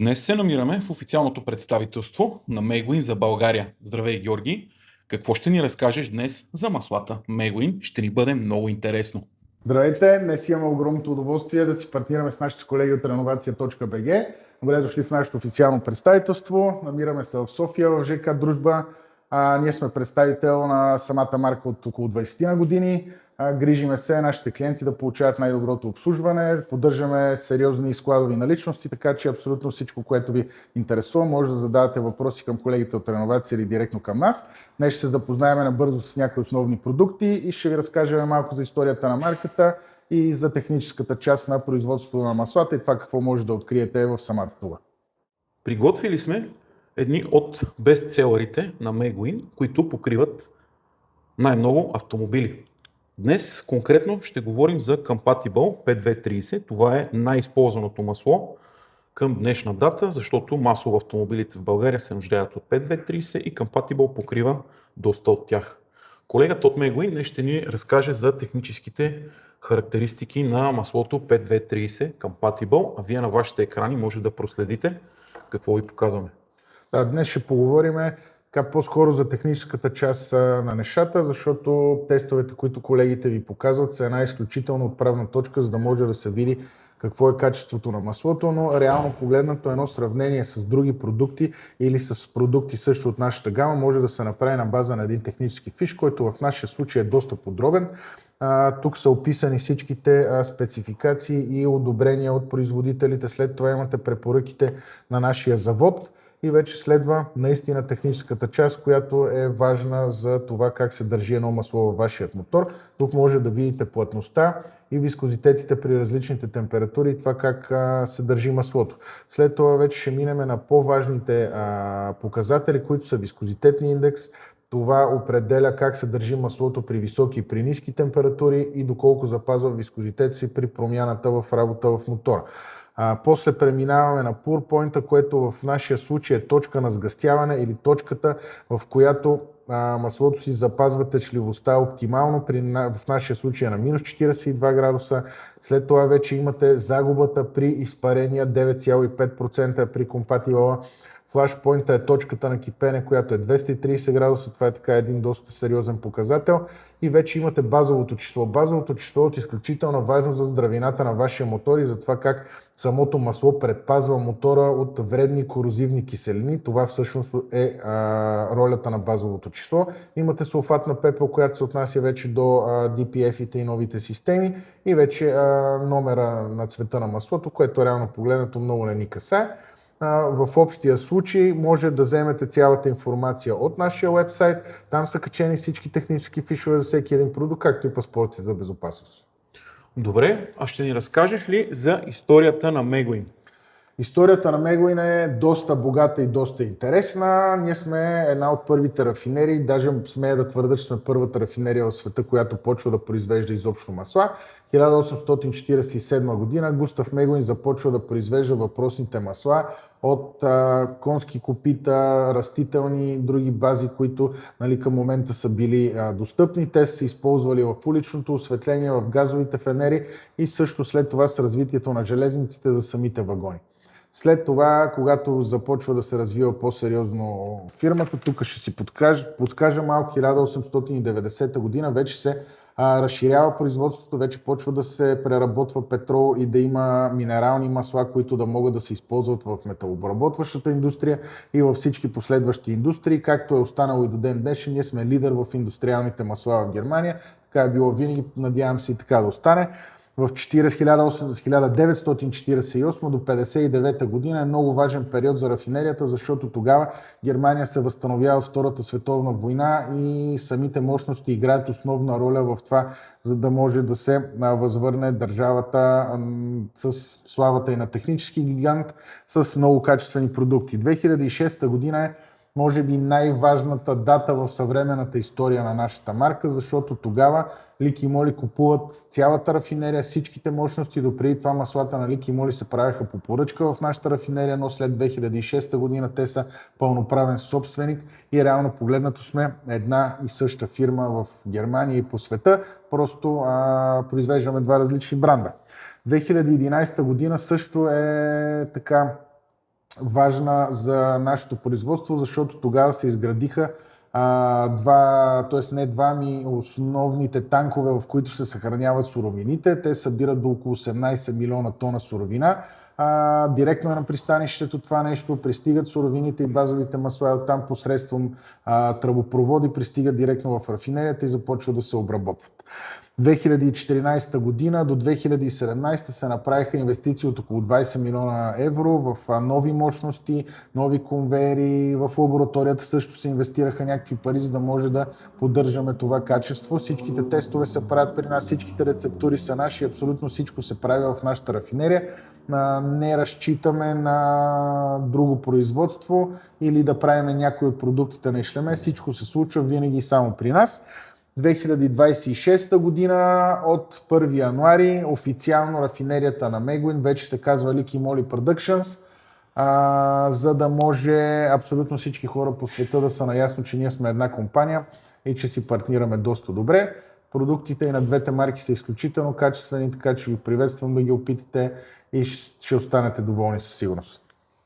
Днес се намираме в официалното представителство на Meguin за България. Здравей, Георги! Какво ще ни разкажеш днес за маслата Meguin? Ще ни бъде много интересно. Здравейте! Днес имаме огромното удоволствие да си партнираме с нашите колеги от renovация.bg. Добре дошли в нашето официално представителство. Намираме се в София, в ЖК Дружба. Ние сме представител на самата марка от около 20 на години. Грижиме се нашите клиенти да получават най-доброто обслужване. Поддържаме сериозни складови наличности, така че абсолютно всичко, което ви интересува, може да задавате въпроси към колегите от реновация или директно към нас. Днес ще се запознаем набързо с някои основни продукти и ще ви разкажем малко за историята на марката и за техническата част на производството на маслата и това какво може да откриете в самата туба. Приготвили сме едни от бестселерите на Meguin, които покриват най-много автомобили. Днес конкретно ще говорим за Compatible 5230. Това е най-използваното масло към днешна дата, защото масово автомобилите в България се нуждаят от 5230 и Compatible покрива доста от тях. Колегата от Meguin днес ще ни разкаже за техническите характеристики на маслото 5230 Compatible, а вие на вашите екрани може да проследите какво ви показваме. Днес ще поговорим по-скоро за техническата част на нещата, защото тестовете, които колегите ви показват, са една изключително отправна точка, за да може да се види какво е качеството на маслото, но реално погледнато едно сравнение с други продукти или с продукти също от нашата гама може да се направи на база на един технически фиш, който в нашия случай е доста подробен. Тук са описани всичките спецификации и одобрения от производителите. След това имате препоръките на нашия завод и вече следва наистина техническата част, която е важна за това как се държи едно масло във вашия мотор. Тук може да видите плътността и вискозитетите при различните температури и това как се държи маслото. След това вече ще минем на по-важните показатели, които са вискозитетния индекс. Това определя как се държи маслото при високи и при ниски температури и доколко запазва вискозитет си при промяната в работа в мотора. После преминаваме на Pour Point, което в нашия случай е точка на сгъстяване или точката, в която маслото си запазва течливостта оптимално, в нашия случай е на минус 42 градуса. След това вече имате загубата при изпарения 9,5% при Compatible. Flashpoint е точката на кипене, която е 230 градуса, това е така един доста сериозен показател. И вече имате базовото число. Базовото число е от изключителна важност за здравината на вашия мотор и за това как самото масло предпазва мотора от вредни корозивни киселини. Това всъщност е ролята на базовото число. Имате сулфатна пепел, която се отнася вече до DPF-ите и новите системи и вече номера на цвета на маслото, което реално погледнато много не ни касае. В общия случай може да вземете цялата информация от нашия уебсайт. Там са качени всички технически фишове за всеки един продукт, както и паспортите за безопасност. Добре, а ще ни разкажеш ли за историята на Meguin? Историята на Meguin е доста богата и доста интересна. Ние сме една от първите рафинерии, даже смея да твърда, че сме първата рафинерия в света, която почва да произвежда изобщо масла. 1847 година Густав Meguin започва да произвежда въпросните масла от конски копита, растителни и други бази, които към момента са били достъпни. Те са се използвали в уличното осветление, в газовите фенери и също след това с развитието на железниците за самите вагони. След това, когато започва да се развива по-сериозно фирмата, тук ще си подскажа малко, 1890 година вече се разширява производството, вече почва да се преработва петрол и да има минерални масла, които да могат да се използват в металообработващата индустрия и във всички последващи индустрии, както е останало и до ден днешен. Ние сме лидер в индустриалните масла в Германия, така е било винаги, надявам се и така да остане. В 1948 до 1959 година е много важен период за рафинерията, защото тогава Германия се възстановява от Втората световна война и самите мощности играят основна роля в това, за да може да се възвърне държавата с славата и на технически гигант с много качествени продукти. 2006 година е може би най-важната дата в съвременната история на нашата марка, защото тогава Лик и Моли купуват цялата рафинерия, всичките мощности. Допреди това маслата на Лик и Моли се правеха по поръчка в нашата рафинерия, но след 2006 година те са пълноправен собственик и реално погледнато сме една и съща фирма в Германия и по света, просто произвеждаме два различни бранда. 2011 година също е така важна за нашето производство, защото тогава се изградиха основните танкове, в които се съхраняват суровините. Те събират до около 18 милиона тона суровина. Директно е на пристанището това нещо, пристигат суровините и базовите масла, оттам посредством тръбопроводи пристигат директно в рафинерията и започват да се обработват. 2014 година до 2017 се направиха инвестиции от около 20 милиона евро в нови мощности, нови конвейери, в лабораторията също се инвестираха някакви пари, за да може да поддържаме това качество. Всичките тестове се правят при нас, всичките рецептури са наши, абсолютно всичко се прави в нашата рафинерия. Не разчитаме на друго производство или да правим някои от продуктите на Ишлеме, всичко се случва винаги само при нас. 2026 година от 1 януари официално рафинерията на Meguin вече се казва Liqui Moly Productions, за да може абсолютно всички хора по света да са наясно, че ние сме една компания и че си партнираме доста добре. Продуктите и на двете марки са изключително качествени, така че ви приветствам да ги опитате и ще останете доволни със сигурност.